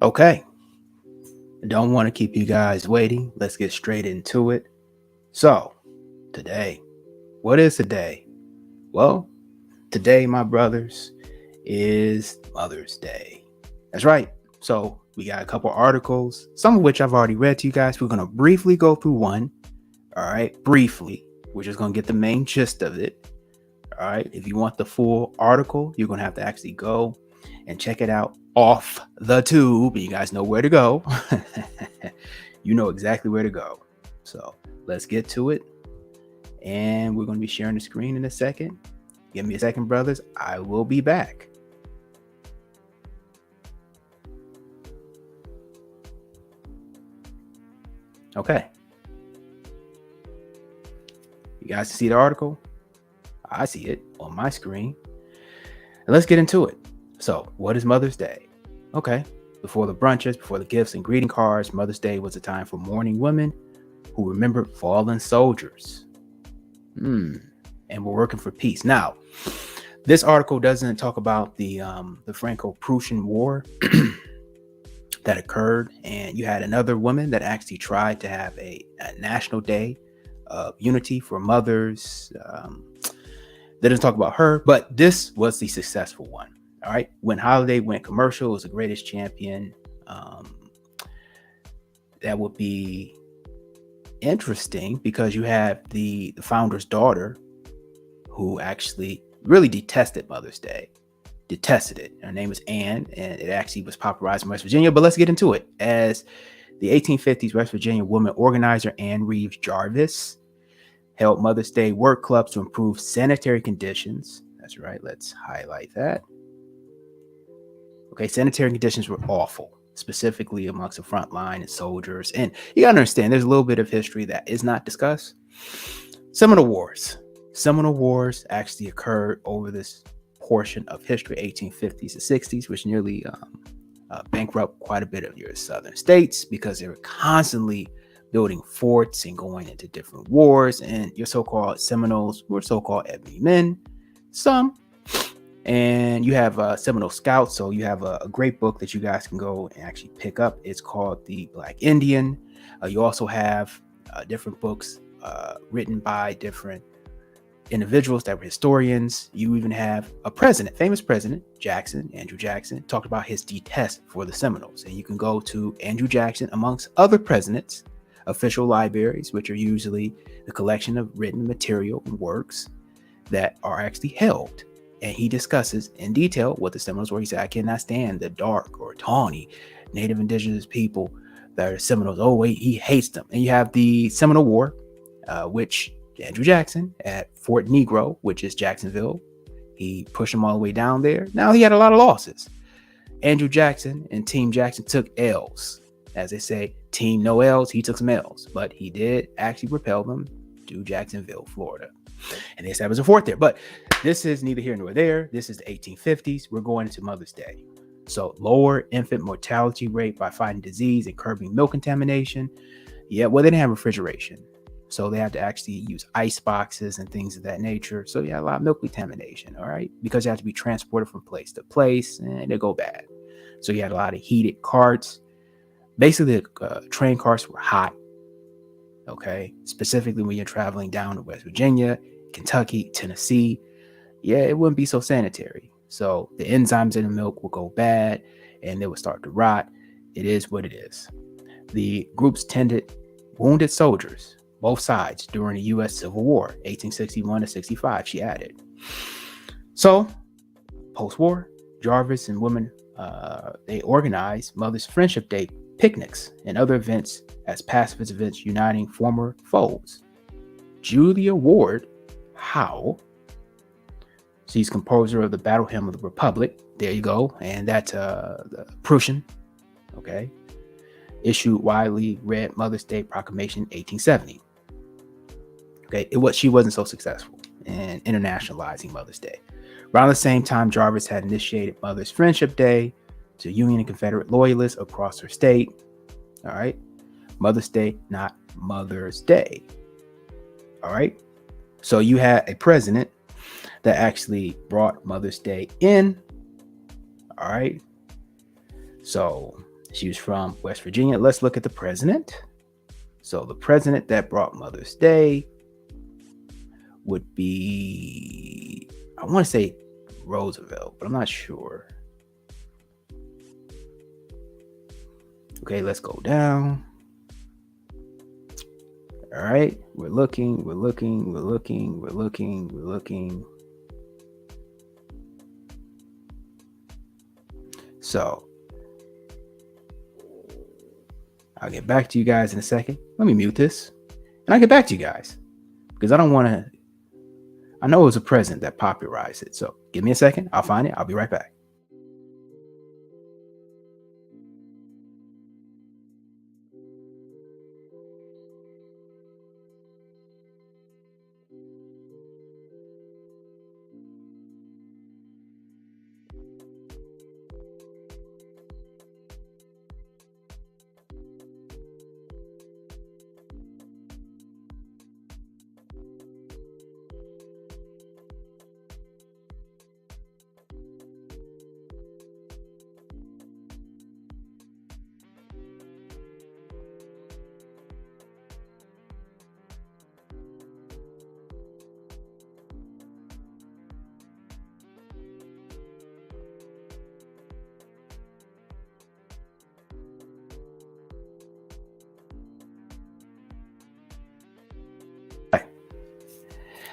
Okay, don't want to keep you guys waiting. Let's get straight into it. So, today, what is today? Well, today, my brothers, is Mother's Day. That's right. So, we got a couple articles, some of which I've already read to you guys. We're going to briefly go through one. All right, briefly. We're just going to get the main gist of it. All right, if you want the full article, you're going to have to actually go and check it out off the tube. You guys know where to go. You know exactly where to go. So let's get to it. And we're going to be sharing the screen in a second. Give me a second, brothers. I will be back. Okay. You guys see the article? I see it on my screen. And let's get into it. So, what is Mother's Day? Okay. Before the brunches, before the gifts and greeting cards, Mother's Day was a time for mourning women who remembered fallen soldiers. And were working for peace. Now, this article doesn't talk about the Franco-Prussian War that occurred, and you had another woman that actually tried to have a national day of unity for mothers. They didn't talk about her, but this was the successful one. All right. When Holiday went commercial, it was the greatest champion. That would be interesting because you have the founder's daughter who actually really detested Mother's Day. Detested it. Her name was Anne, and it actually was popularized in West Virginia. But let's get into it. As the 1850s West Virginia woman organizer Anne Reeves Jarvis held Mother's Day work clubs to improve sanitary conditions. That's right. Let's highlight that. Okay, sanitary conditions were awful, specifically amongst the front line and soldiers. And you gotta understand, there's a little bit of history that is not discussed. Seminole Wars. Seminole Wars actually occurred over this portion of history, 1850s to 60s, which nearly bankrupt quite a bit of your southern states because they were constantly building forts and going into different wars. And your so-called Seminoles were so-called enemy men, some. And you have Seminole Scouts. So you have a great book that you guys can go and actually pick up. It's called The Black Indian. You also have different books written by different individuals that were historians. You even have a president, famous president, Jackson, Andrew Jackson, talked about his detest for the Seminoles. And you can go to Andrew Jackson, amongst other presidents, official libraries, which are usually the collection of written material and works that are actually held. And he discusses in detail what the Seminoles were. He said, I cannot stand the dark or tawny Native Indigenous people that are Seminoles. Oh, wait, he hates them. And you have the Seminole War, which Andrew Jackson at Fort Negro, which is Jacksonville, he pushed them all the way down there. Now he had a lot of losses. Andrew Jackson and Team Jackson took L's. As they say, Team no L's, he took some L's. But he did actually repel them to Jacksonville, Florida. And they established a fort there. But this is neither here nor there. This is the 1850s. We're going into Mother's Day. So lower infant mortality rate by fighting disease and curbing milk contamination. Yeah, well, they didn't have refrigeration. So they had to actually use ice boxes and things of that nature. So yeah, a lot of milk contamination, all right? Because they have to be transported from place to place and they go bad. So you had a lot of heated carts. Basically, the train cars were hot, okay? Specifically when you're traveling down to West Virginia, Kentucky, Tennessee. Yeah, it wouldn't be so sanitary. So the enzymes in the milk will go bad and they will start to rot. It is what it is. The groups tended wounded soldiers, both sides, during the U.S. Civil War, 1861 to 65, she added. So, post-war, Jarvis and women, they organized Mother's Friendship Day picnics and other events as pacifist events uniting former foes. Julia Ward Howe, she's composer of the Battle Hymn of the Republic. There you go. And that's the Prussian, okay? Issued widely read Mother's Day Proclamation 1870. Okay, she wasn't so successful in internationalizing Mother's Day. Around the same time, Jarvis had initiated Mother's Friendship Day to Union and Confederate loyalists across her state. All right, Mother's Day, not Mother's Day. All right, so you had a president that actually brought Mother's Day in. All right, so She was from West Virginia. Let's look at the president. So the president that brought Mother's Day would be, I want to say Roosevelt, but I'm not sure. Okay, let's go down. All right, we're looking. So I'll get back to you guys in a second. Let me mute this and I'll get back to you guys because I don't want to. I know it was a president that popularized it. So give me a second. I'll find it. I'll be right back.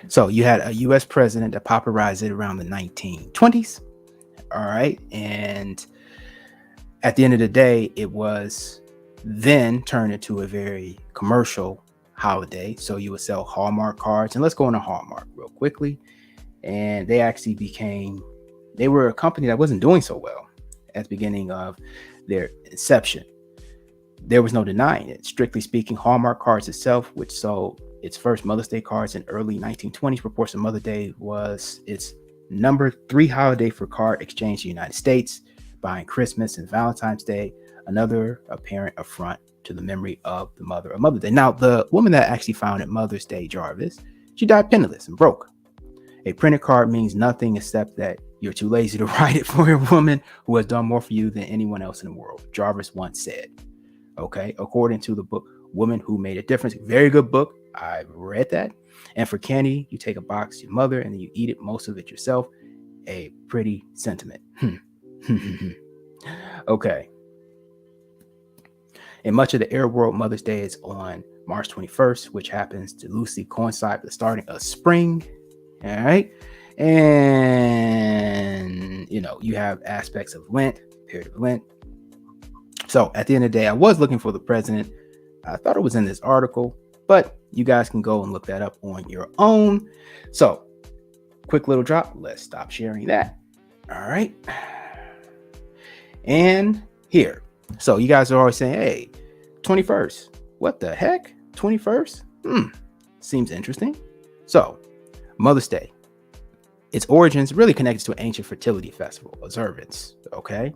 So you had a U.S. president that popularized it around the 1920s. All right. And at the end of the day, it was then turned into a very commercial holiday. So you would sell Hallmark cards. And let's go into Hallmark real quickly. And they actually they were a company that wasn't doing so well at the beginning of their inception. There was no denying it. Strictly speaking, Hallmark cards itself, which sold its first Mother's Day cards in early 1920s, reports that Mother's Day was its number 3 holiday for card exchange in the United States, behind Christmas and Valentine's Day, another apparent affront to the memory of the mother of Mother's Day. Now, the woman that actually founded Mother's Day, Jarvis, she died penniless and broke. A printed card means nothing except that you're too lazy to write it for a woman who has done more for you than anyone else in the world, Jarvis once said. Okay, according to the book Woman Who Made a Difference, very good book. I've read that. And for candy, you take a box to your mother and then you eat it, most of it yourself. A pretty sentiment. Okay. In much of the Arab world, Mother's Day is on March 21st, which happens to loosely coincide with the starting of spring. All right. And, you have aspects of Lent, period of Lent. So at the end of the day, I was looking for the president. I thought it was in this article, but you guys can go and look that up on your own. So quick little drop. Let's stop sharing that. All right. And here. So you guys are always saying, hey, 21st. What the heck? 21st? Seems interesting. So Mother's Day. Its origins really connected to an ancient fertility festival observance. Okay.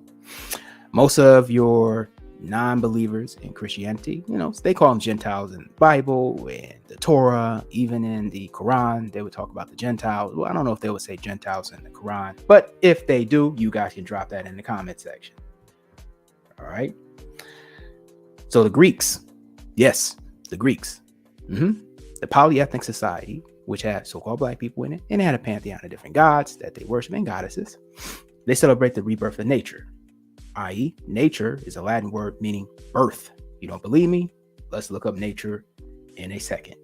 Most of your non-believers in Christianity, they call them Gentiles in the Bible and the Torah, even in the Quran, they would talk about the Gentiles. Well, I don't know if they would say Gentiles in the Quran, but if they do, you guys can drop that in the comment section. All right. So the Greeks, yes, the Greeks, the polyethnic society, which had so-called black people in it, and it had a pantheon of different gods that they worship and goddesses. They celebrate the rebirth of nature. I.e., nature is a Latin word meaning birth. You don't believe me? Let's look up nature in a second.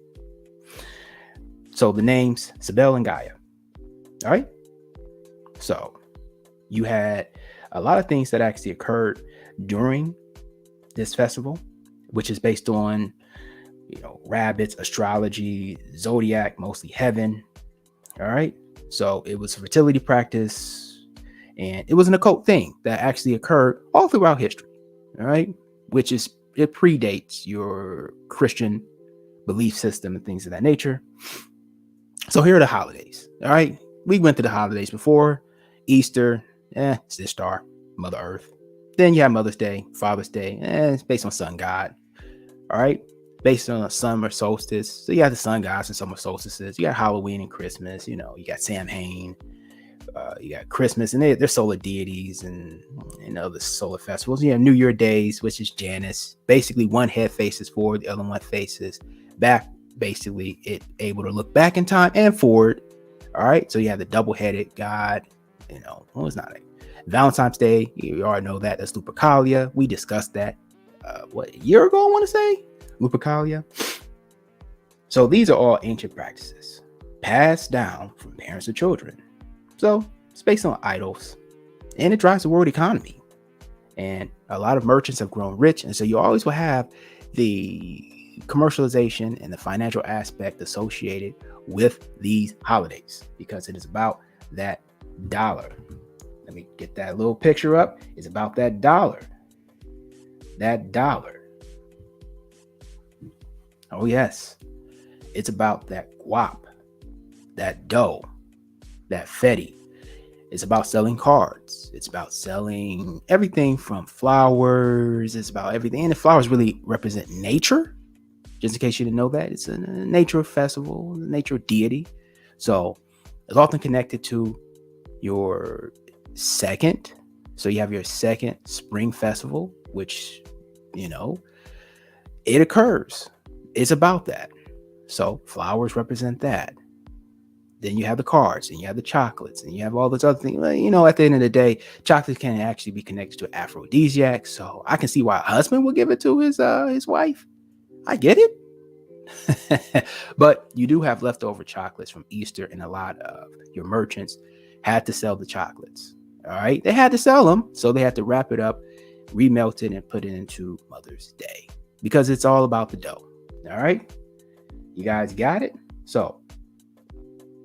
So the names Cybele and Gaia. All right. So you had a lot of things that actually occurred during this festival, which is based on, rabbits, astrology, zodiac, mostly heaven. All right. So it was a fertility practice. And it was an occult thing that actually occurred all throughout history, all right? It predates your Christian belief system and things of that nature. So here are the holidays, all right? We went through the holidays before. Easter, it's this star, Mother Earth. Then you have Mother's Day, Father's Day, it's based on sun god, all right? Based on a summer solstice. So you have the sun gods and summer solstices. You got Halloween and Christmas, you got Samhain. you got Christmas, and they're solar deities and the solar festivals. You have New Year days, which is Janus. Basically, one head faces forward, the other one faces back. Basically, it able to look back in time and forward. All right, so you have the double-headed god. Well, it's not Valentine's Day. You already know that. That's Lupercalia. We discussed that a year ago, I want to say. Lupercalia. So these are all ancient practices passed down from parents to children. So it's based on idols, and it drives the world economy. And a lot of merchants have grown rich, and so you always will have the commercialization and the financial aspect associated with these holidays, because it is about that dollar. Let me get that little picture up. It's about that dollar. That dollar. Oh yes. It's about that guap, that dough, that fetty. It's about selling cards. It's about selling everything from flowers. It's about everything. And the flowers really represent nature. Just in case you didn't know that, it's a nature festival, a nature deity. So it's often connected to your second. So you have your second spring festival, which, it occurs. It's about that. So flowers represent that. Then you have the cards, and you have the chocolates, and you have all those other things. Well, at the end of the day, chocolates can actually be connected to aphrodisiac. So I can see why a husband would give it to his wife. I get it. But you do have leftover chocolates from Easter, and a lot of your merchants had to sell the chocolates. All right. They had to sell them. So they had to wrap it up, remelt it, and put it into Mother's Day, because it's all about the dough. All right. You guys got it? So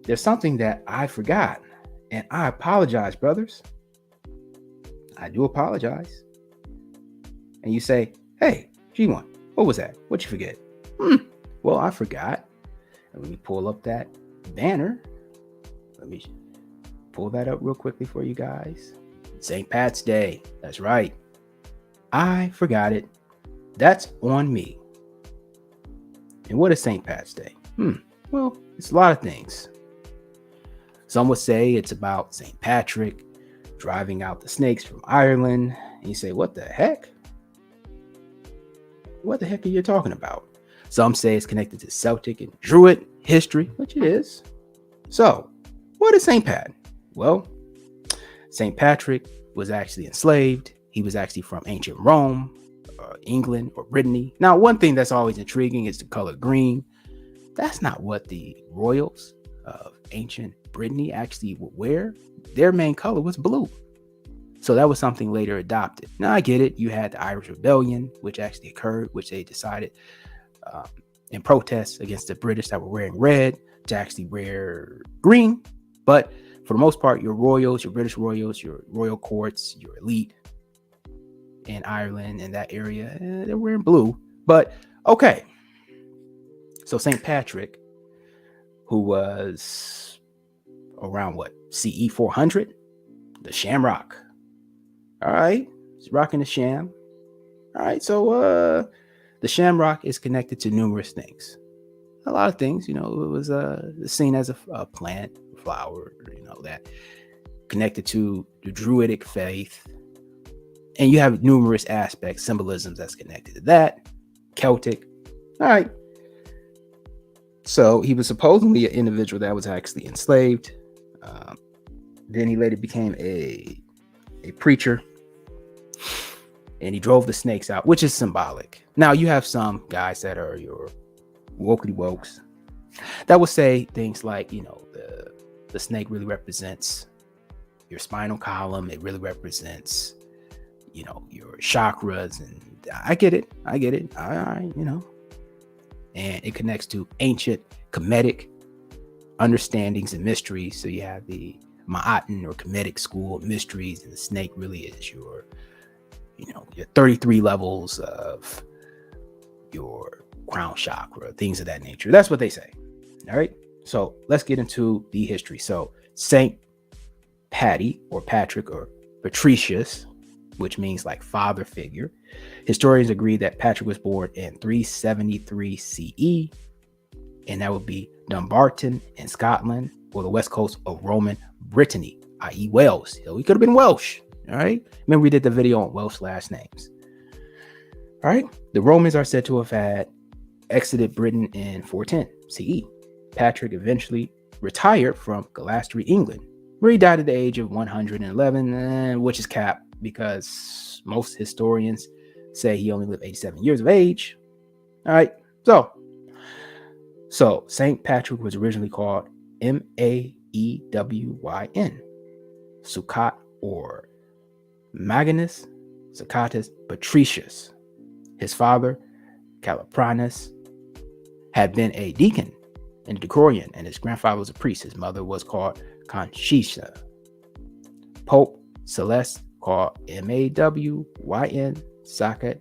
there's something that I forgot, and I apologize, brothers. I do apologize. And you say, hey, G1, what was that? What'd you forget? Well, I forgot. And let me pull up that banner. Let me pull that up real quickly for you guys. St. Pat's Day. That's right. I forgot it. That's on me. And what is St. Pat's Day? Well, it's a lot of things. Some would say it's about St. Patrick driving out the snakes from Ireland. And you say, what the heck? What the heck are you talking about? Some say it's connected to Celtic and Druid history, which it is. So, what is St. Pat? Well, St. Patrick was actually enslaved. He was actually from ancient Rome, England, or Brittany. Now, one thing that's always intriguing is the color green. That's not what the royals of ancient Brittany actually would wear. Their main color was blue. So that was something later adopted. Now, I get it. You had the Irish Rebellion, which actually occurred, which they decided in protest against the British that were wearing red to actually wear green. But for the most part, your royals, your British royals, your royal courts, your elite in Ireland and that area, they're wearing blue. But okay. So St. Patrick, who was around CE 400, the Shamrock. All right. He's rocking the sham. All right. So the Shamrock is connected to numerous things. A lot of things, it was seen as a plant, a flower, that connected to the Druidic faith. And you have numerous aspects, symbolisms that's connected to that. Celtic. All right. So he was supposedly an individual that was actually enslaved. Then he later became a preacher. And he drove the snakes out, which is symbolic. Now, you have some guys that are your wokey wokes that will say things like, the snake really represents your spinal column. It really represents, your chakras. And I get it. All right, and it connects to ancient Kemetic understandings and mysteries. So you have the Ma'atan or Kemetic school of mysteries, and the snake really is your 33 levels of your crown chakra, things of that nature. That's what they say. All right. So let's get into the history. So Saint Patty or Patrick or Patricius, which means like father figure. Historians agree that Patrick was born in 373 CE, and that would be Dumbarton in Scotland, or the west coast of Roman Brittany, i.e. Wales. So he could have been Welsh. All right. Remember we did the video on Welsh last names. All right. The Romans are said to have had exited Britain in 410 CE. Patrick eventually retired from Glastonbury, England, where he died at the age of 111, which is cap because most historians say he only lived 87 years of age. All right. So St. Patrick was originally called Maewyn, Succat or Magnus Succatus Patricius. His father, Calpurnius, had been a deacon in the Decorion, and his grandfather was a priest. His mother was called Conchicia. Pope Celeste, called Maewyn Succat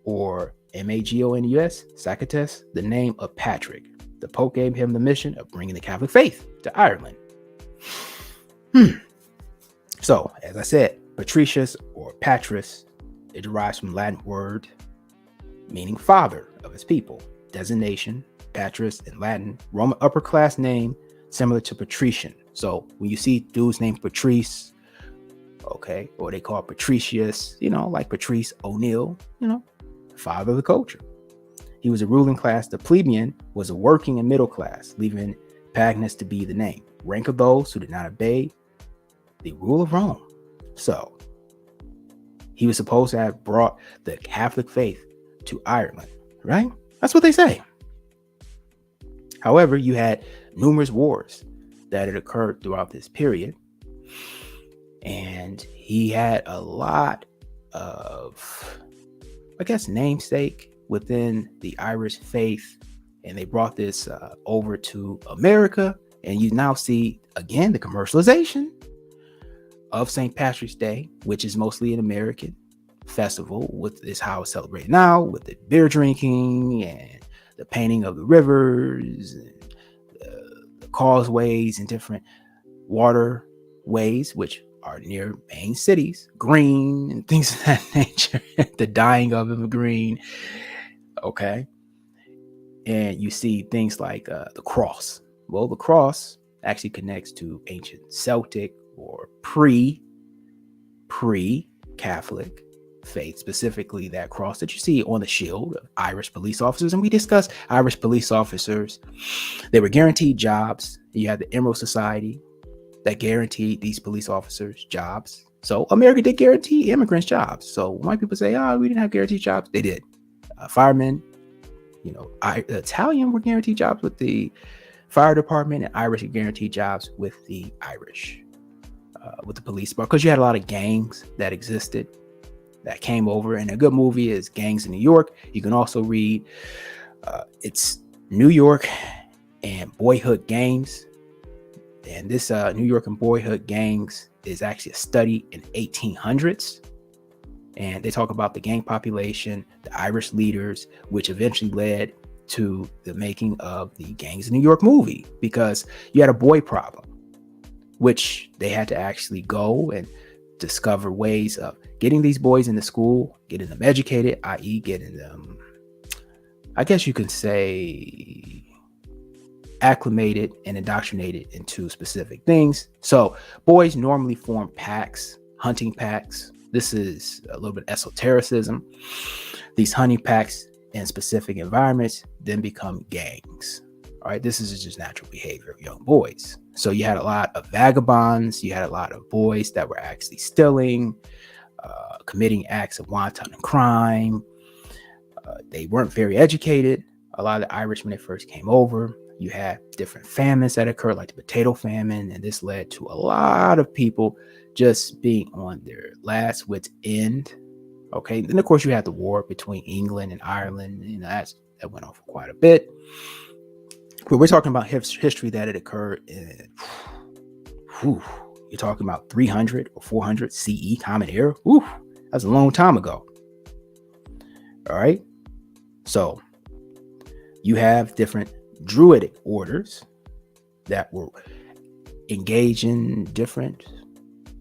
or Magonus Succatus, the name of Patrick. The Pope gave him the mission of bringing the Catholic faith to Ireland. So, as I said, Patricius or Patris, it derives from Latin word meaning father of his people. Designation, Patris in Latin, Roman upper class name similar to patrician. So when you see dudes named Patrice, okay, or they call Patricius, like Patrice O'Neill, father of the culture. He was a ruling class. The plebeian was a working and middle class, leaving Pagnus to be the name. Rank of those who did not obey the rule of Rome. So he was supposed to have brought the Catholic faith to Ireland, right? That's what they say. However, you had numerous wars that had occurred throughout this period, and he had a lot of, namesake within the Irish faith, and they brought this over to America, and you now see, again, the commercialization of St. Patrick's Day, which is mostly an American festival, with is how it's celebrated now, with the beer drinking and the painting of the rivers and the causeways and different waterways, which are near main cities, green and things of that nature. The dyeing of them green. Okay. And you see things like the cross. Well, the cross actually connects to ancient Celtic or pre-Catholic faith, specifically that cross that you see on the shield of Irish police officers. And we discussed Irish police officers. They were guaranteed jobs. You had the Emerald Society that guaranteed these police officers jobs. So America did guarantee immigrants jobs. So white people say, we didn't have guaranteed jobs. They did. Firemen, the Italian were guaranteed jobs with the fire department, and Irish were guaranteed jobs with the Irish, with the police, because you had a lot of gangs that existed that came over. And a good movie is Gangs in New York. You can also read it's New York and Boyhood Gangs. And this New York and Boyhood Gangs is actually a study in 1800s. And they talk about the gang population, the Irish leaders, which eventually led to the making of the Gangs in New York movie, because you had a boy problem, which they had to actually go and discover ways of getting these boys into school, getting them educated, i.e. getting them, I guess you can say, acclimated and indoctrinated into specific things. So boys normally form packs, hunting packs. This is a little bit esotericism. These hunting packs in specific environments then become gangs. All right, this is just natural behavior of young boys. So you had a lot of vagabonds. You had a lot of boys that were actually stealing, committing acts of wanton crime. They weren't very educated. A lot of the Irish, when they first came over, you had different famines that occurred, like the potato famine, and this led to a lot of people just being on their last wit's end. Okay, then of course you had the war between England and Ireland, and that went on for quite a bit. But we're talking about history that had occurred in, you're talking about 300 or 400 CE, Common Era. That's a long time ago. All right, so you have different Druidic orders that were engaged in different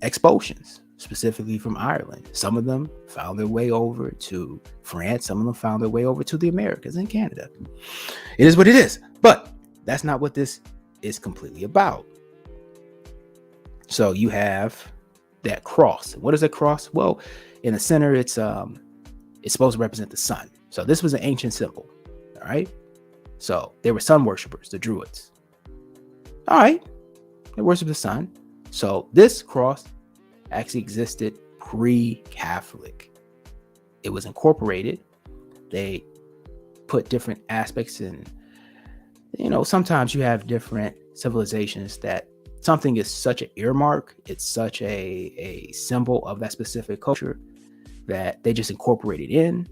expulsions, specifically from Ireland. Some of them found their way over to France. Some of them found their way over to the Americas and Canada. It is what it is. But that's not what this is completely about. So you have that cross. What is a cross? Well, in the center, it's supposed to represent the sun. So this was an ancient symbol. All right. So they were sun worshippers, the Druids. All right. They worship the sun. So this cross actually existed pre-Catholic. It was incorporated. They put different aspects in. Sometimes you have different civilizations that something is such an earmark, it's such a symbol of that specific culture that they just incorporate it in,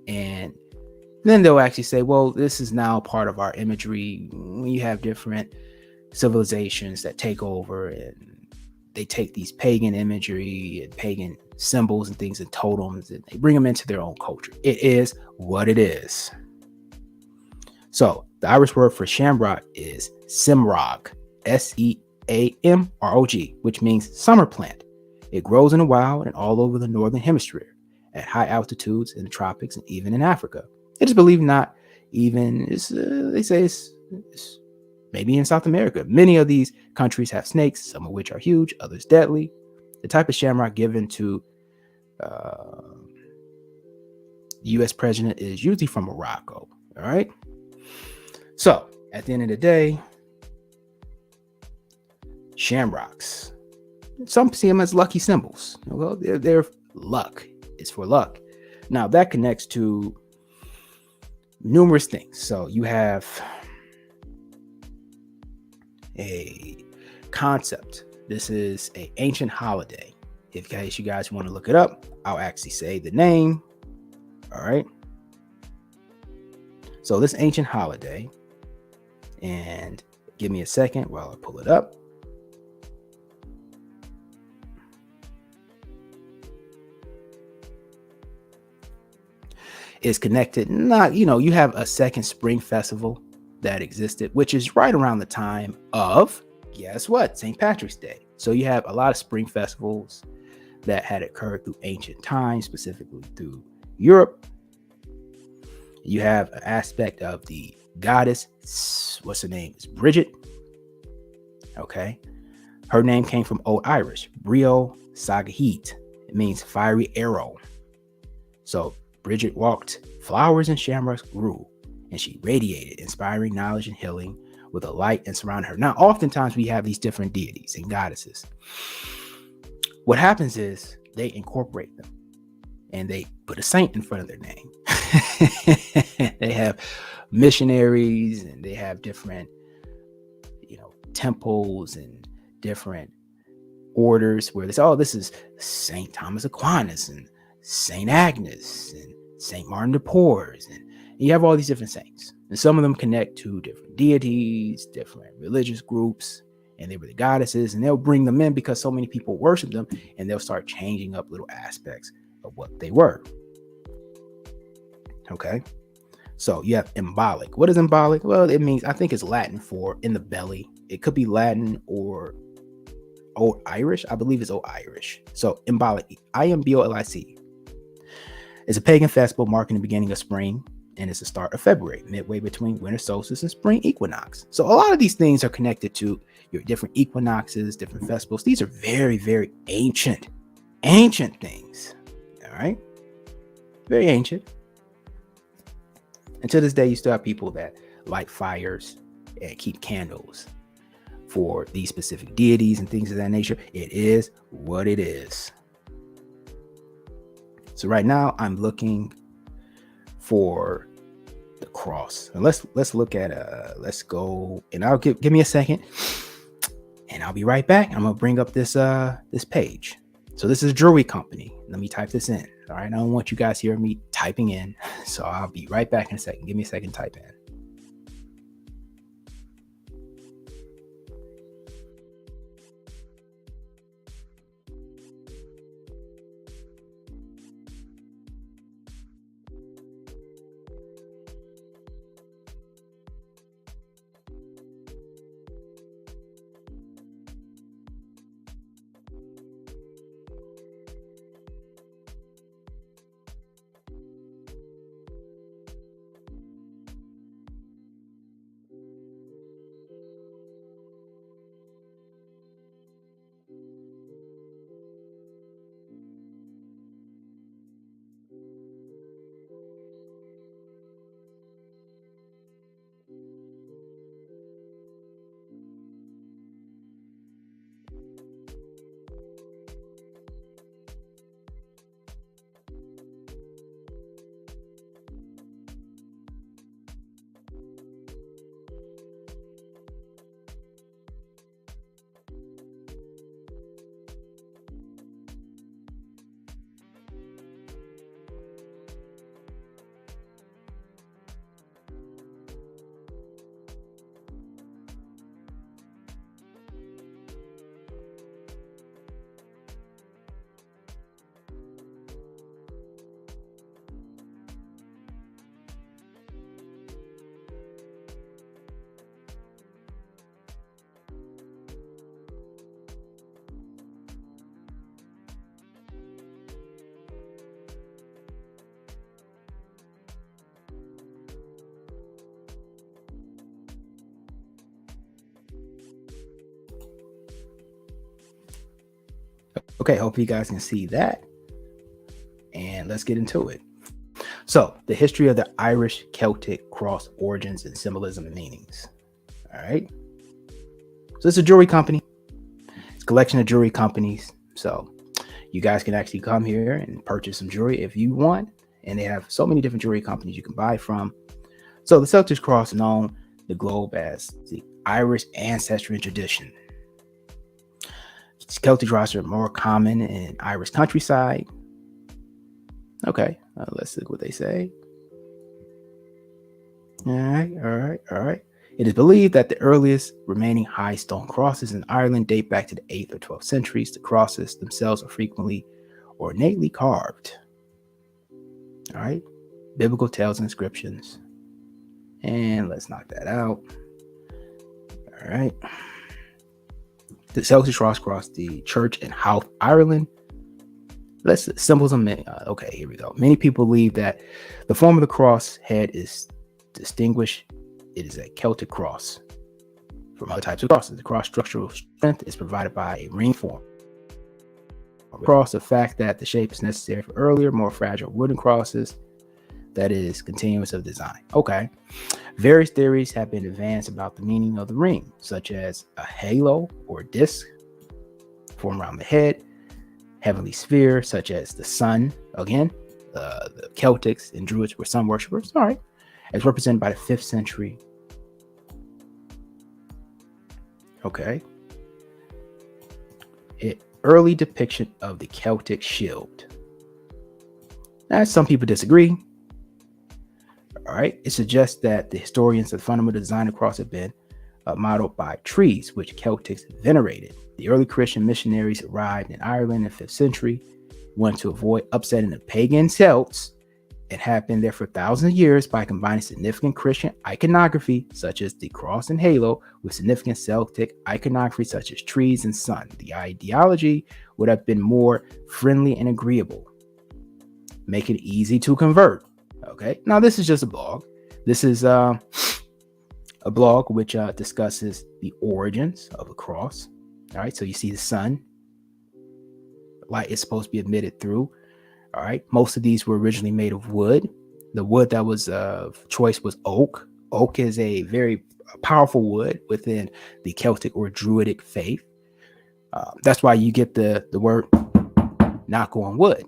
and then they'll actually say, well, this is now part of our imagery. When you have different civilizations that take over and they take these pagan imagery and pagan symbols and things and totems and they bring them into their own culture. It is what it is. So the Irish word for shamrock is Seamrog, Seamrog, which means summer plant. It grows in the wild and all over the northern hemisphere, at high altitudes in the tropics and even in Africa. It is believed not even, they say it's maybe in South America. Many of these countries have snakes, some of which are huge, others deadly. The type of shamrock given to the U.S. president is usually from Morocco. All right. So at the end of the day, shamrocks, some see them as lucky symbols. Well, they're luck. It's for luck. Now that connects to numerous things. So you have a concept. This is an ancient holiday. In case you guys want to look it up, I'll actually say the name. All right. So this ancient holiday, and give me a second while I pull it up. Is connected, not, you have a second spring festival that existed, which is right around the time of, guess what, St. Patrick's Day. So you have a lot of spring festivals that had occurred through ancient times, specifically through Europe. You have an aspect of the goddess, what's her name? It's Bridget. Okay. Her name came from Old Irish, Brio Sagahit. It means fiery arrow. So Bridget walked, flowers and shamrocks grew, and she radiated, inspiring knowledge and healing with a light and surrounded her. Now, oftentimes we have these different deities and goddesses. What happens is they incorporate them and they put a saint in front of their name. They have missionaries and they have different, temples and different orders where they say, oh, this is Saint Thomas Aquinas and Saint Agnes and Saint Martin de Porres, and you have all these different saints, and some of them connect to different deities, different religious groups, and they were the goddesses, and they'll bring them in because so many people worship them, and they'll start changing up little aspects of what they were. Okay, so you have embolic. What is embolic? Well, it means, I think it's Latin for in the belly. It could be Latin or Old Irish. I believe it's Old Irish. So embolic, Imbolic, is a pagan festival marking the beginning of spring, and it's the start of February, midway between winter solstice and spring equinox. So a lot of these things are connected to your different equinoxes, different festivals. These are very, very ancient things. All right, very ancient. And to this day, you still have people that light fires and keep candles for these specific deities and things of that nature. It is what it is. So right now I'm looking for the cross. And let's look at let's go, and I'll give me a second and I'll be right back. I'm gonna bring up this page. So this is Jewelry Company. Let me type this in. All right, I don't want you guys hearing me typing in. So I'll be right back in a second. Give me a second to type in. Okay, hope you guys can see that. And let's get into it. So, the history of the Irish Celtic cross, origins and symbolism and meanings. All right. So, it's a jewelry company. It's a collection of jewelry companies. So, you guys can actually come here and purchase some jewelry if you want. And they have so many different jewelry companies you can buy from. So, the Celtic cross is known the globe as the Irish ancestry and tradition. Celtic crosses are more common in Irish countryside. Okay, let's look what they say. All right. It is believed that the earliest remaining high stone crosses in Ireland date back to the 8th or 12th centuries. The crosses themselves are frequently ornately carved. All right, biblical tales and inscriptions. And let's knock that out. All right. The Celtic cross the church in Howth, Ireland. Let's symbolism. Okay, here we go. Many people believe that the form of the cross head is distinguished. It is a Celtic cross from other types of crosses. The cross structural strength is provided by a ring form. Cross, the fact that the shape is necessary for earlier, more fragile wooden crosses that is continuous of design. Okay. Various theories have been advanced about the meaning of the ring, such as a halo or disc formed around the head, heavenly sphere, such as the sun. Again, the Celtics and Druids were sun worshippers. All right. As represented by the 5th century. Okay. An early depiction of the Celtic shield. Now, some people disagree. All right. It suggests that the historians of the fundamental design of the cross have been modeled by trees, which Celtics venerated. The early Christian missionaries arrived in Ireland in the 5th century, wanted to avoid upsetting the pagan Celts, and have been there for thousands of years by combining significant Christian iconography, such as the cross and halo, with significant Celtic iconography, such as trees and sun. The ideology would have been more friendly and agreeable, make it easy to convert. Okay, now this is just a blog. This is a blog which discusses the origins of the cross. All right, so you see the sun. Light is supposed to be emitted through. All right, most of these were originally made of wood. The wood that was of choice was oak. Oak is a very powerful wood within the Celtic or Druidic faith. That's why you get the word knock on wood.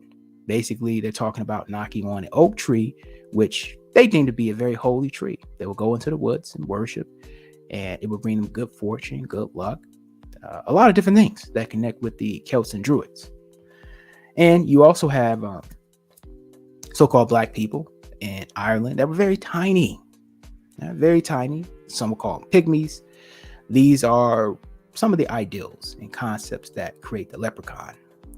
Basically, they're talking about knocking on an oak tree, which they deem to be a very holy tree. They will go into the woods and worship, and it will bring them good fortune, good luck, a lot of different things that connect with the Celts and Druids. And you also have so-called black people in Ireland that were very tiny. Some will call them pygmies. These are some of the ideals and concepts that create the leprechaun.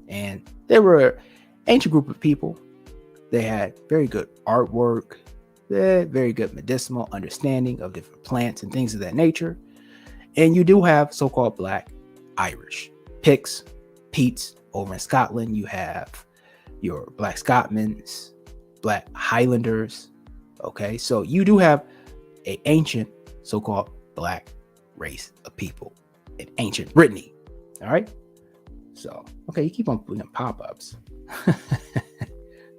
And they were an ancient group of people. They had very good artwork, very good medicinal understanding of different plants and things of that nature. And you do have so-called black Irish, Picts, Peats. Over in Scotland, you have your Black Scotsmans, Black Highlanders. Okay, so you do have an ancient so-called black race of people in ancient Brittany. All right, so okay, you keep on putting pop-ups. All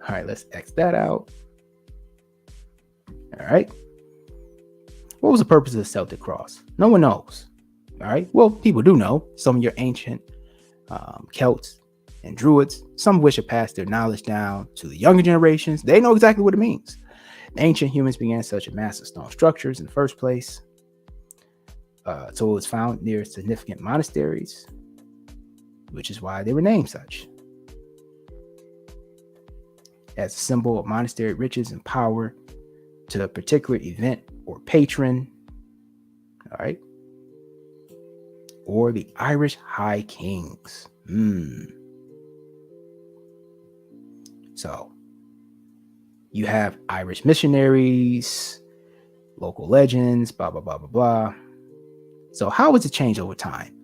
right, let's X that out. All right, what was the purpose of the Celtic cross? No one knows. All right, well, people do know. Some of your ancient Celts and Druids, some of which have passed their knowledge down to the younger generations. They know exactly what it means. The ancient humans began such massive stone structures in the first place. So it was found near significant monasteries, which is why they were named such. As a symbol of monastery riches and power to a particular event or patron. All right. Or the Irish High Kings. So you have Irish missionaries, local legends, blah, blah, blah, blah, blah. So how has it changed over time?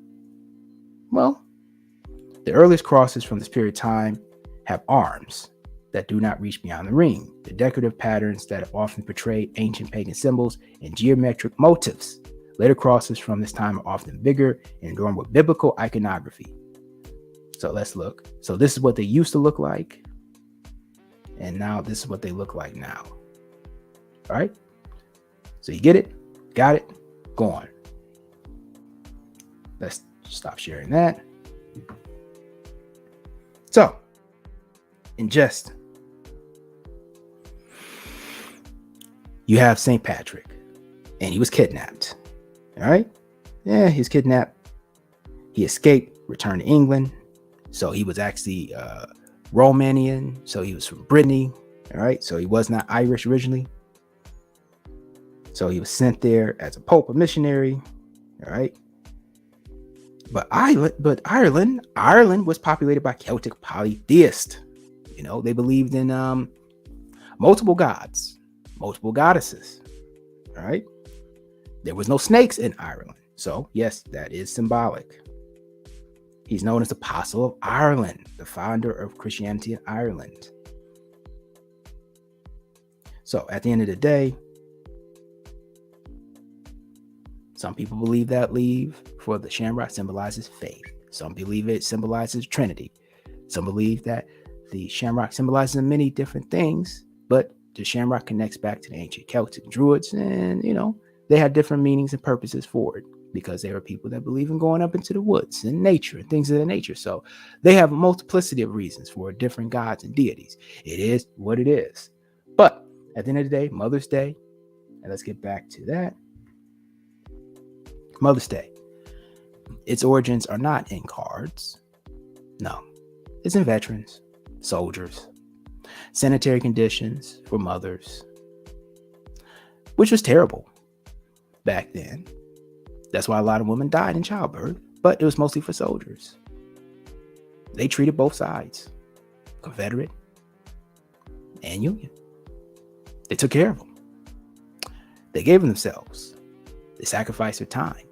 Well, the earliest crosses from this period of time have arms that do not reach beyond the ring. The decorative patterns that have often portrayed ancient pagan symbols and geometric motifs. Later crosses from this time are often bigger and adorned with biblical iconography. So let's look. So this is what they used to look like. And now this is what they look like now. All right. So you get it? Got it? Go on. Let's stop sharing that. So, in jest, you have St. Patrick, and he was kidnapped. All right? Yeah, he was kidnapped. He escaped, returned to England. So he was actually Romanian. So he was from Brittany. All right? So he was not Irish originally. So he was sent there as a pope, a missionary. All right? But Ireland was populated by Celtic polytheists. You know, they believed in multiple gods, multiple goddesses. All right. There was no snakes in Ireland. So, yes, that is symbolic. He's known as the Apostle of Ireland, the founder of Christianity in Ireland. So, at the end of the day, some people believe that leaf for the shamrock symbolizes faith. Some believe it symbolizes Trinity. Some believe that the shamrock symbolizes many different things, but the shamrock connects back to the ancient Celtic Druids, and, you know, they had different meanings and purposes for it because they were people that believe in going up into the woods and nature and things of that nature. So they have a multiplicity of reasons for different gods and deities. It is what it is. But at the end of the day, Mother's Day, and let's get back to that. Mother's Day, its origins are not in cards. No, it's in veterans, soldiers, sanitary conditions for mothers, which was terrible back then. That's why a lot of women died in childbirth, but it was mostly for soldiers. They treated both sides, Confederate and Union. They took care of them. They gave them themselves. They sacrificed their time.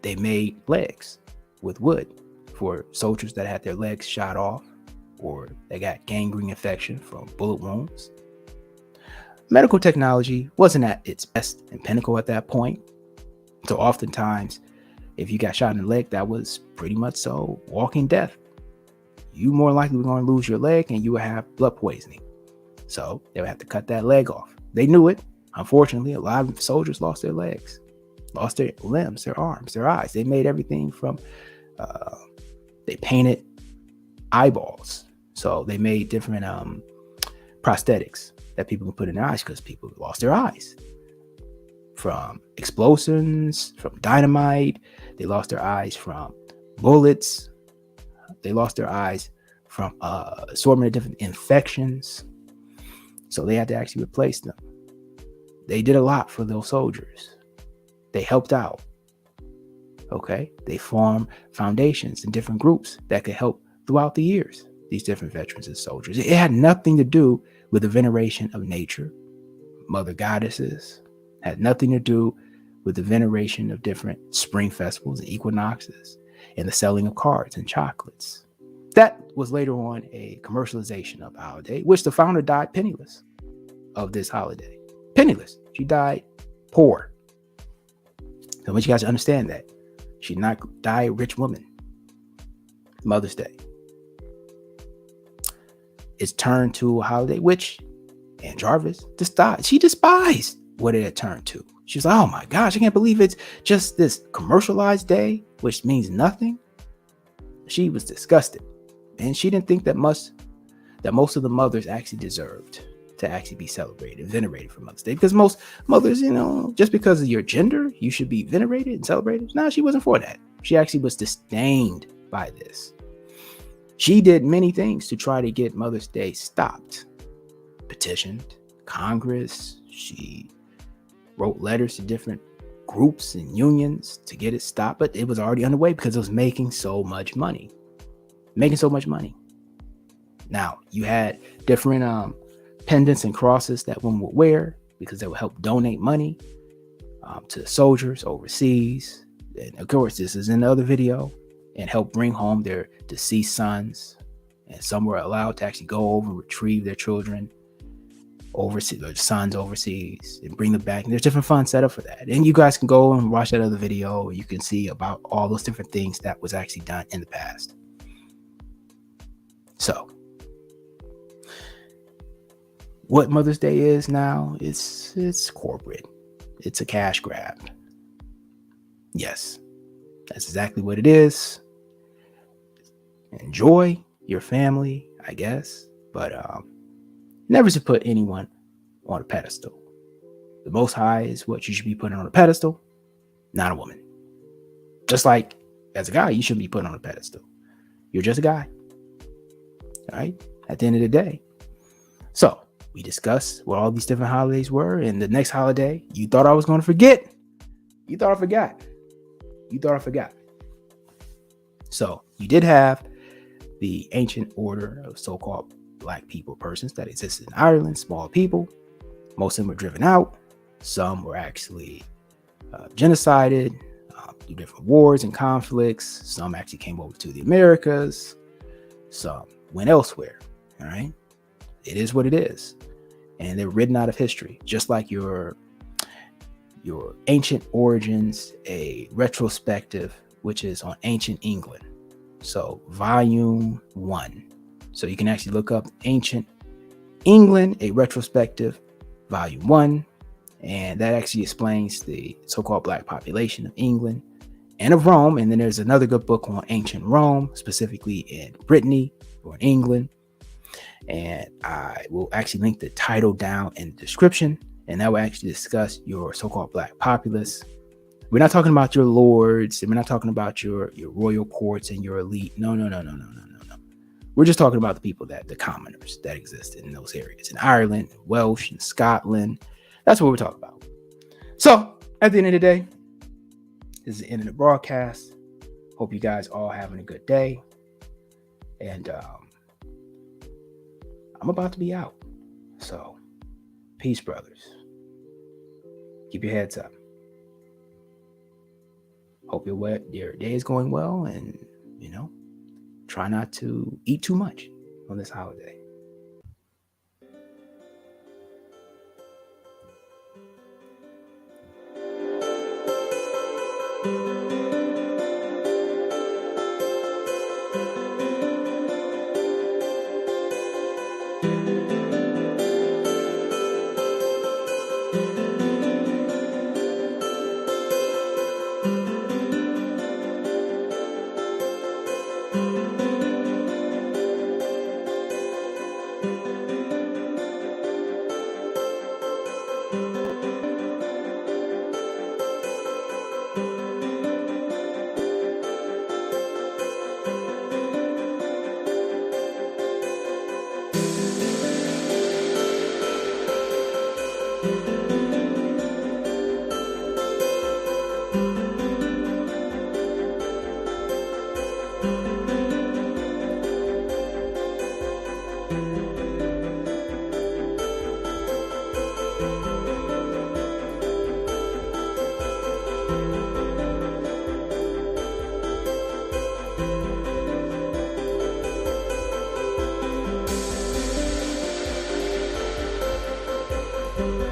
They made legs with wood for soldiers that had their legs shot off or they got gangrene infection from bullet wounds. Medical technology wasn't at its best and pinnacle at that point. So oftentimes, if you got shot in the leg, that was pretty much so walking death. You more likely were going to lose your leg and you would have blood poisoning. So they would have to cut that leg off. They knew it. Unfortunately, a lot of soldiers lost their legs, lost their limbs, their arms, their eyes. They made everything from, they painted eyeballs. So they made different prosthetics that people can put in their eyes because people lost their eyes from explosions, from dynamite. They lost their eyes from bullets. They lost their eyes from assortment of different infections. So they had to actually replace them. They did a lot for those soldiers. They helped out. Okay. They formed foundations and different groups that could help throughout the years, these different veterans and soldiers. It had nothing to do with the veneration of nature, mother goddesses. It had nothing to do with the veneration of different spring festivals and equinoxes and the selling of cards and chocolates. That was later on a commercialization of the holiday, which the founder died penniless of this holiday. Penniless. She died poor. So I want you guys to understand that. She did not die a rich woman. Mother's Day. It's turned to a holiday which Ann Jarvis she despised what it had turned to. She was like, oh my gosh, I can't believe it's just this commercialized day, which means nothing. She was disgusted. And she didn't think that most of the mothers actually deserved to actually be celebrated and venerated for Mother's Day. Because most mothers, just because of your gender, you should be venerated and celebrated. No, she wasn't for that. She actually was disdained by this. She did many things to try to get Mother's Day stopped. Petitioned Congress. She wrote letters to different groups and unions to get it stopped, but it was already underway because it was making so much money. Now, you had different pendants and crosses that women would wear because they would help donate money to soldiers overseas. And of course, this is in the other video, and help bring home their deceased sons. And some were allowed to actually go over and retrieve their children overseas, or sons overseas, and bring them back. And there's different funds set up for that. And you guys can go and watch that other video. You can see about all those different things that was actually done in the past. So, what Mother's Day is now, it's corporate. It's a cash grab. Yes, that's exactly what it is. Enjoy your family, I guess, but never to put anyone on a pedestal. The Most High is what you should be putting on a pedestal, not a woman. Just like as a guy, you shouldn't be put on a pedestal. You're just a guy, right? At the end of the day. So we discussed what all these different holidays were, and the next holiday you thought I was going to forget. You thought I forgot. You thought I forgot. So you did have the ancient order of so-called black people persons that existed in Ireland, small people. Most of them were driven out. Some were actually genocided through different wars and conflicts. Some actually came over to the Americas. Some went elsewhere. All right. It is what it is. And they're written out of history, just like your ancient origins, a retrospective, which is on ancient England. So volume 1. So you can actually look up ancient England, a retrospective, volume 1. And that actually explains the so-called black population of England and of Rome. And then there's another good book on ancient Rome, specifically in Brittany or in England. And I will actually link the title down in the description. And that will actually discuss your so-called black populace. We're not talking about your lords, and we're not talking about your royal courts and your elite. No. We're just talking about the people the commoners that existed in those areas in Ireland, Welsh, and Scotland. That's what we're talking about. So at the end of the day, this is the end of the broadcast. Hope you guys all having a good day. And I'm about to be out. So peace, brothers. Keep your heads up. Hope your day is going well, and try not to eat too much on this holiday.